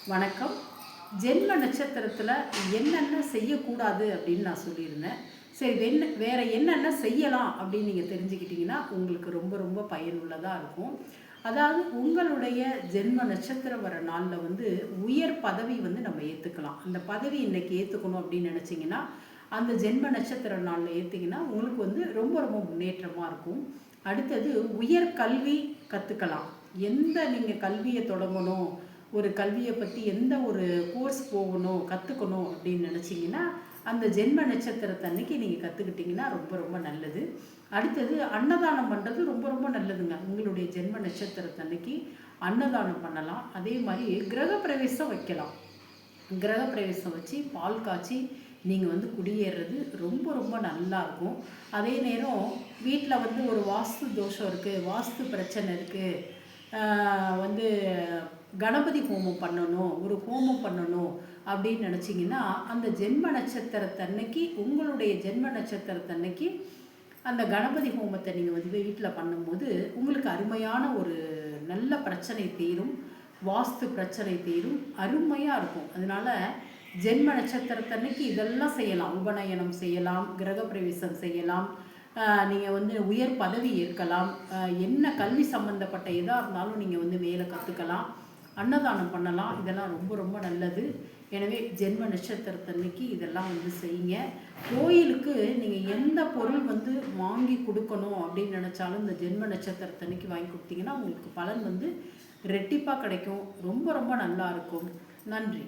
வணக்கம். ஜென்ம நட்சத்திரத்தில் என்னென்ன செய்யக்கூடாது அப்படின்னு நான் சொல்லியிருந்தேன். சரி, வேறு என்னென்ன செய்யலாம் அப்படின்னு நீங்கள் தெரிஞ்சுக்கிட்டிங்கன்னா உங்களுக்கு ரொம்ப ரொம்ப பயனுள்ளதாக இருக்கும். அதாவது உங்களுடைய ஜென்ம நட்சத்திரம் வர நாளில் உயர் பதவி நம்ம ஏற்றுக்கலாம். அந்த பதவி இன்றைக்கி ஏற்றுக்கணும் அப்படின்னு நினச்சிங்கன்னா அந்த ஜென்ம நட்சத்திர நாளில் ஏற்றிங்கன்னா உங்களுக்கு ரொம்ப ரொம்ப முன்னேற்றமாக இருக்கும். அடுத்தது உயர் கல்வி கற்றுக்கலாம். எந்த நீங்கள் கல்வியை தொடங்கணும், ஒரு கல்வியை பற்றி எந்த ஒரு கோர்ஸ் போகணும் கற்றுக்கணும் அப்படின்னு நினச்சிங்கன்னா அந்த ஜென்ம நட்சத்திரத்தன்னைக்கு நீங்கள் கற்றுக்கிட்டிங்கன்னா ரொம்ப ரொம்ப நல்லது. அடுத்தது அன்னதானம் பண்ணுறது ரொம்ப ரொம்ப நல்லதுங்க. உங்களுடைய ஜென்ம நட்சத்திரத்தன்னைக்கு அன்னதானம் பண்ணலாம். அதே மாதிரி கிரகப்பிரவேசம் வைக்கலாம். கிரகப்பிரவேசம் வச்சு பால் காய்ச்சி நீங்கள் குடியேறது ரொம்ப ரொம்ப நல்லாயிருக்கும். அதே நேரம் வீட்டில் ஒரு வாஸ்து தோஷம் இருக்குது, வாஸ்து பிரச்சனை இருக்குது, கணபதி ஹோமம் பண்ணணும், ஒரு ஹோமம் பண்ணணும் அப்படின்னு நினச்சிங்கன்னா அந்த ஜென்ம நட்சத்திரத்தன்னைக்கு உங்களுடைய ஜென்ம நட்சத்திரத்தன்னைக்கு அந்த கணபதி ஹோமத்தை நீங்கள் வீட்டில் பண்ணும்போது உங்களுக்கு அருமையான ஒரு நல்ல பிரச்சனை தீரும், வாஸ்து பிரச்சனை தீரும், அருமையாக இருக்கும். அதனால் ஜென்ம நட்சத்திரத்தன்னைக்கு இதெல்லாம் செய்யலாம். உபநயனம் செய்யலாம், கிரகப்பிரவேசம் செய்யலாம், நீங்கள் உயர் பதவி ஏற்கலாம், என்ன கல்வி சம்மந்தப்பட்ட எதாக இருந்தாலும் நீங்கள் மேலே கற்றுக்கலாம், அன்னதானம் பண்ணலாம். இதெல்லாம் ரொம்ப ரொம்ப நல்லது. எனவே ஜென்ம நட்சத்திரத்தன்னைக்கு இதெல்லாம் செய்யுங்க. கோயிலுக்கு நீங்கள் எந்த பொருள் வாங்கி கொடுக்கணும் அப்படின்னு நினச்சாலும் இந்த ஜென்ம நட்சத்திரத்தன்னைக்கு வாங்கி கொடுத்தீங்கன்னா உங்களுக்கு பலன் ரெட்டிப்பாக கிடைக்கும். ரொம்ப ரொம்ப நல்லா இருக்கும். நன்றி.